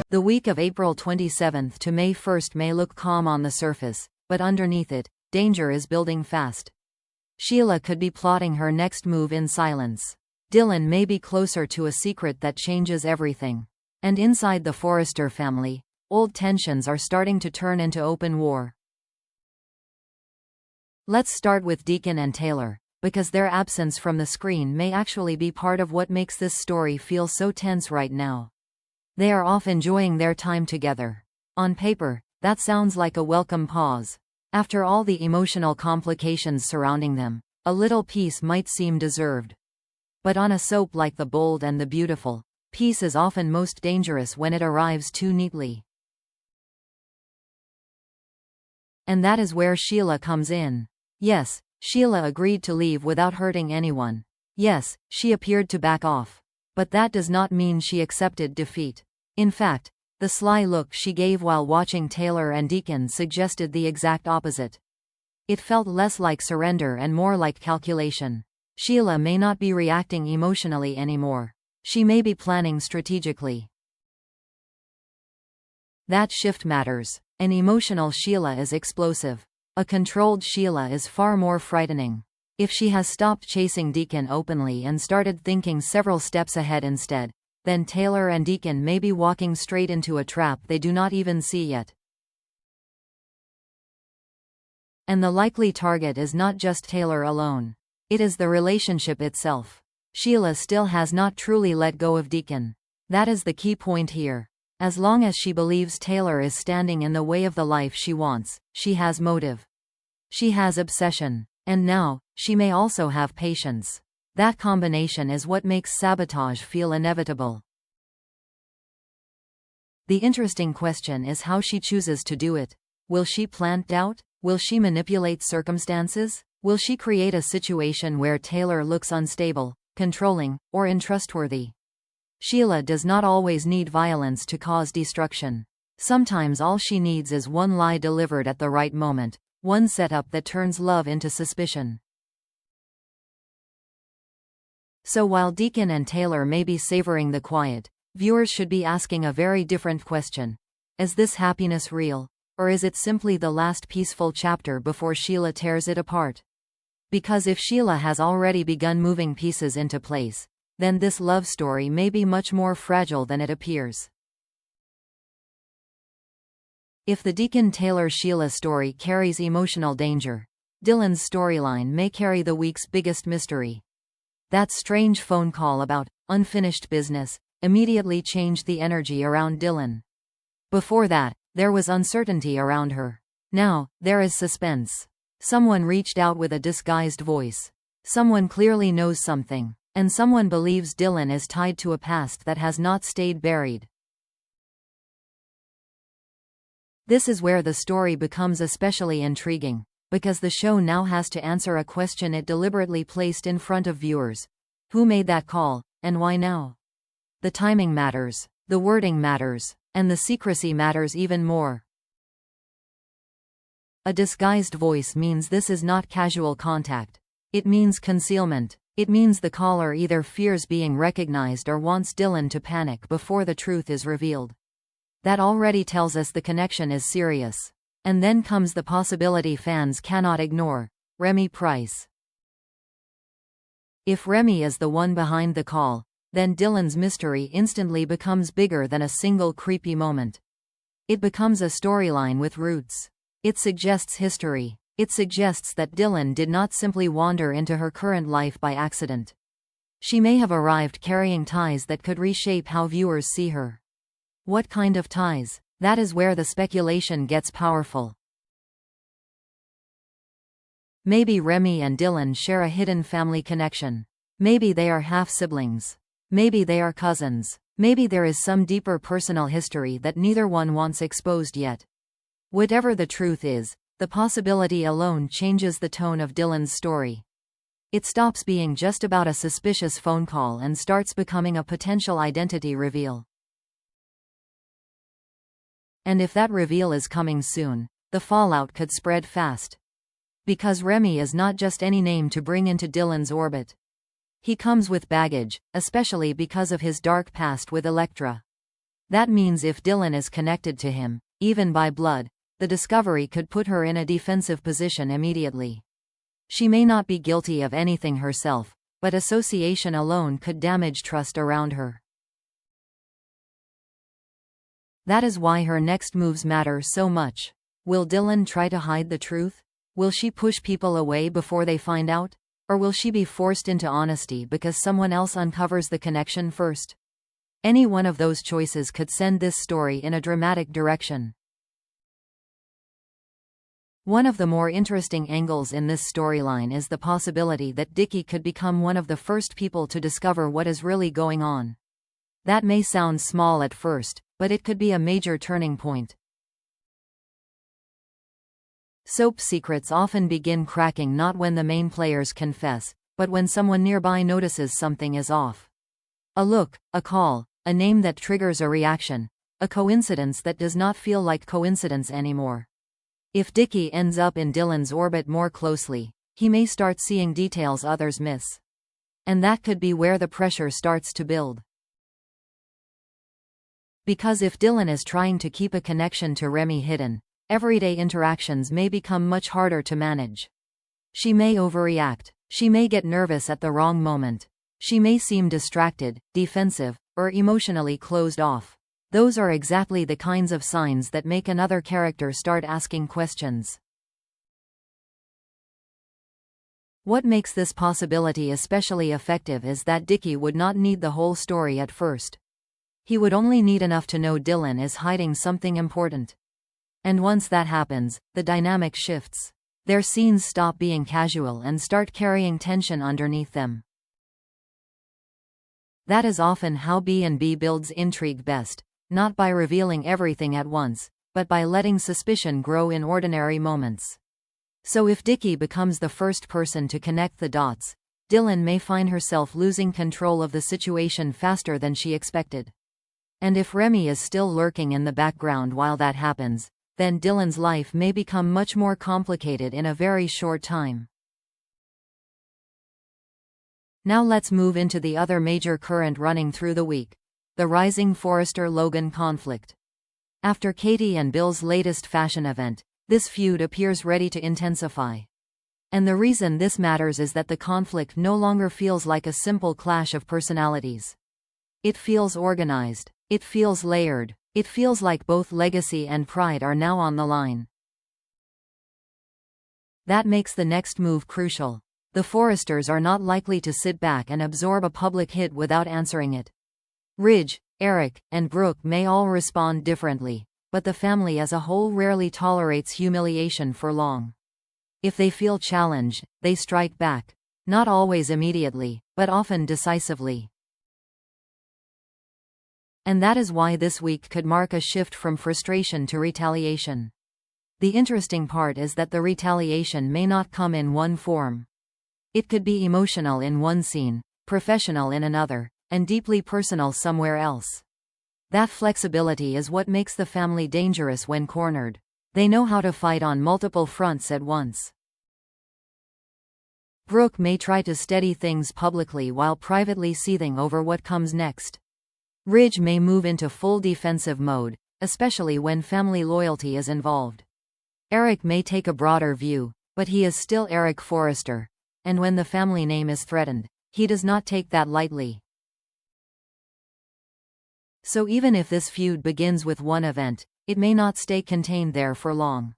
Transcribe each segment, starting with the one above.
The week of April 27th to May 1st may look calm on the surface, but underneath it, danger is building fast. Sheila could be plotting her next move in silence. Dylan may be closer to a secret that changes everything. And inside the Forrester family, old tensions are starting to turn into open war. Let's start with Deacon and Taylor, because their absence from the screen may actually be part of what makes this story feel so tense right now. They are off enjoying their time together. On paper, that sounds like a welcome pause. After all the emotional complications surrounding them, a little peace might seem deserved. But on a soap like The Bold and the Beautiful, peace is often most dangerous when it arrives too neatly. And that is where Sheila comes in. Yes, Sheila agreed to leave without hurting anyone. Yes, she appeared to back off. But that does not mean she accepted defeat. In fact, the sly look she gave while watching Taylor and Deacon suggested the exact opposite. It felt less like surrender and more like calculation. Sheila may not be reacting emotionally anymore. She may be planning strategically. That shift matters. An emotional Sheila is explosive. A controlled Sheila is far more frightening. If she has stopped chasing Deacon openly and started thinking several steps ahead instead, then Taylor and Deacon may be walking straight into a trap they do not even see yet. And the likely target is not just Taylor alone. It is the relationship itself. Sheila still has not truly let go of Deacon. That is the key point here. As long as she believes Taylor is standing in the way of the life she wants, she has motive. She has obsession. And now, she may also have patience. That combination is what makes sabotage feel inevitable. The interesting question is how she chooses to do it. Will she plant doubt? Will she manipulate circumstances? Will she create a situation where Taylor looks unstable, controlling, or untrustworthy? Sheila does not always need violence to cause destruction. Sometimes all she needs is one lie delivered at the right moment. One setup that turns love into suspicion. So while Deacon and Taylor may be savoring the quiet, viewers should be asking a very different question. Is this happiness real? Or is it simply the last peaceful chapter before Sheila tears it apart? Because if Sheila has already begun moving pieces into place, then this love story may be much more fragile than it appears. If the Deacon-Taylor-Sheila story carries emotional danger, Dylan's storyline may carry the week's biggest mystery. That strange phone call about unfinished business immediately changed the energy around Dylan. Before that, there was uncertainty around her. Now, there is suspense. Someone reached out with a disguised voice. Someone clearly knows something. And someone believes Dylan is tied to a past that has not stayed buried. This is where the story becomes especially intriguing, because the show now has to answer a question it deliberately placed in front of viewers. Who made that call, and why now? The timing matters, the wording matters, and the secrecy matters even more. A disguised voice means this is not casual contact. It means concealment. It means the caller either fears being recognized or wants Dylan to panic before the truth is revealed. That already tells us the connection is serious. And then comes the possibility fans cannot ignore: Remy Price. If Remy is the one behind the call, then Dylan's mystery instantly becomes bigger than a single creepy moment. It becomes a storyline with roots. It suggests history. It suggests that Dylan did not simply wander into her current life by accident. She may have arrived carrying ties that could reshape how viewers see her. What kind of ties? That is where the speculation gets powerful. Maybe Remy and Dylan share a hidden family connection. Maybe they are half-siblings. Maybe they are cousins. Maybe there is some deeper personal history that neither one wants exposed yet. Whatever the truth is, the possibility alone changes the tone of Dylan's story. It stops being just about a suspicious phone call and starts becoming a potential identity reveal. And if that reveal is coming soon, the fallout could spread fast. Because Remy is not just any name to bring into Dylan's orbit. He comes with baggage, especially because of his dark past with Elektra. That means if Dylan is connected to him, even by blood, the discovery could put her in a defensive position immediately. She may not be guilty of anything herself, but association alone could damage trust around her. That is why her next moves matter so much. Will Dylan try to hide the truth? Will she push people away before they find out? Or will she be forced into honesty because someone else uncovers the connection first? Any one of those choices could send this story in a dramatic direction. One of the more interesting angles in this storyline is the possibility that Dickie could become one of the first people to discover what is really going on. That may sound small at first, but it could be a major turning point. Soap secrets often begin cracking not when the main players confess, but when someone nearby notices something is off. A look, a call, a name that triggers a reaction, a coincidence that does not feel like coincidence anymore. If Dickie ends up in Dylan's orbit more closely, he may start seeing details others miss. And that could be where the pressure starts to build. Because if Dylan is trying to keep a connection to Remy hidden, everyday interactions may become much harder to manage. She may overreact. She may get nervous at the wrong moment. She may seem distracted, defensive, or emotionally closed off. Those are exactly the kinds of signs that make another character start asking questions. What makes this possibility especially effective is that Dickie would not need the whole story at first. He would only need enough to know Dylan is hiding something important. And once that happens, the dynamic shifts. Their scenes stop being casual and start carrying tension underneath them. That is often how B&B builds intrigue best, not by revealing everything at once, but by letting suspicion grow in ordinary moments. So if Dickie becomes the first person to connect the dots, Dylan may find herself losing control of the situation faster than she expected. And if Remy is still lurking in the background while that happens, then Dylan's life may become much more complicated in a very short time. Now let's move into the other major current running through the week: the rising Forrester-Logan conflict. After Katie and Bill's latest fashion event, this feud appears ready to intensify. And the reason this matters is that the conflict no longer feels like a simple clash of personalities. It feels organized. It feels layered. It feels like both legacy and pride are now on the line. That makes the next move crucial. The Forresters are not likely to sit back and absorb a public hit without answering it. Ridge, Eric, and Brooke may all respond differently, but the family as a whole rarely tolerates humiliation for long. If they feel challenged, they strike back. Not always immediately, but often decisively. And that is why this week could mark a shift from frustration to retaliation. The interesting part is that the retaliation may not come in one form. It could be emotional in one scene, professional in another, and deeply personal somewhere else. That flexibility is what makes the family dangerous when cornered. They know how to fight on multiple fronts at once. Brooke may try to steady things publicly while privately seething over what comes next. Ridge may move into full defensive mode, especially when family loyalty is involved. Eric may take a broader view, but he is still Eric Forrester, and when the family name is threatened, he does not take that lightly. So even if this feud begins with one event, it may not stay contained there for long.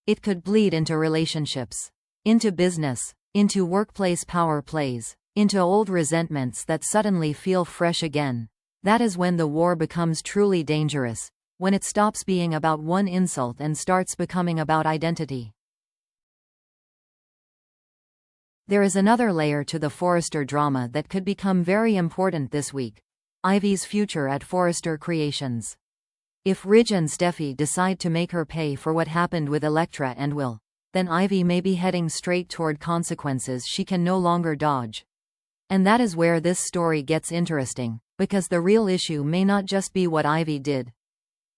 It could bleed into relationships, into business, into workplace power plays, into old resentments that suddenly feel fresh again. That is when the war becomes truly dangerous, when it stops being about one insult and starts becoming about identity. There is another layer to the Forrester drama that could become very important this week: Ivy's future at Forrester Creations. If Ridge and Steffi decide to make her pay for what happened with Elektra and Will, then Ivy may be heading straight toward consequences she can no longer dodge. And that is where this story gets interesting, because the real issue may not just be what Ivy did.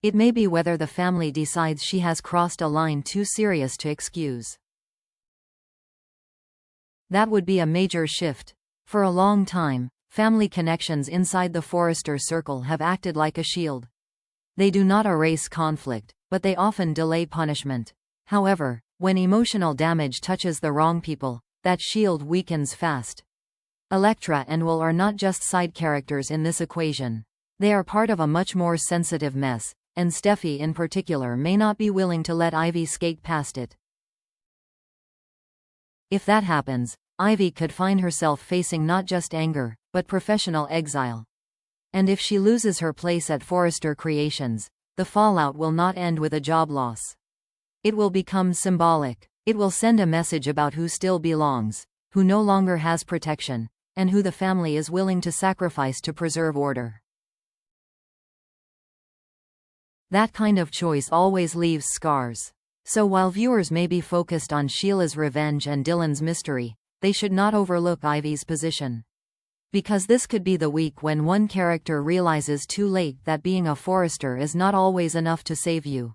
It may be whether the family decides she has crossed a line too serious to excuse. That would be a major shift. For a long time, family connections inside the Forrester circle have acted like a shield. They do not erase conflict, but they often delay punishment. However, when emotional damage touches the wrong people, that shield weakens fast. Elektra and Will are not just side characters in this equation. They are part of a much more sensitive mess, and Steffi in particular may not be willing to let Ivy skate past it. If that happens, Ivy could find herself facing not just anger, but professional exile. And if she loses her place at Forrester Creations, the fallout will not end with a job loss. It will become symbolic. It will send a message about who still belongs, who no longer has protection, and who the family is willing to sacrifice to preserve order. That kind of choice always leaves scars. So while viewers may be focused on Sheila's revenge and Dylan's mystery, they should not overlook Ivy's position. Because this could be the week when one character realizes too late that being a Forrester is not always enough to save you.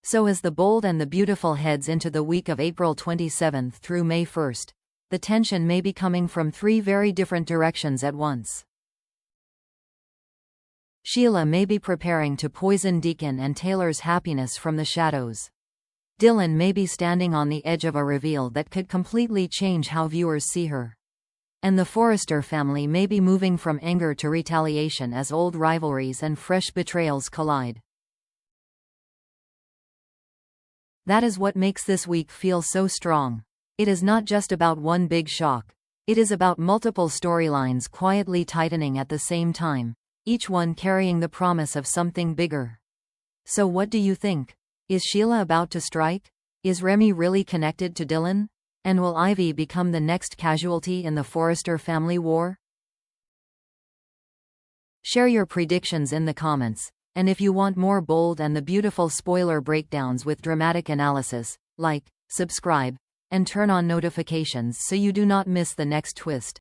So as The Bold and the Beautiful heads into the week of April 27 through May 1, the tension may be coming from three very different directions at once. Sheila may be preparing to poison Deacon and Taylor's happiness from the shadows. Dylan may be standing on the edge of a reveal that could completely change how viewers see her. And the Forrester family may be moving from anger to retaliation as old rivalries and fresh betrayals collide. That is what makes this week feel so strong. It is not just about one big shock. It is about multiple storylines quietly tightening at the same time, each one carrying the promise of something bigger. So what do you think? Is Sheila about to strike? Is Remy really connected to Dylan? And will Ivy become the next casualty in the Forrester family war? Share your predictions in the comments, and if you want more Bold and the Beautiful spoiler breakdowns with dramatic analysis, like, subscribe, and turn on notifications so you do not miss the next twist.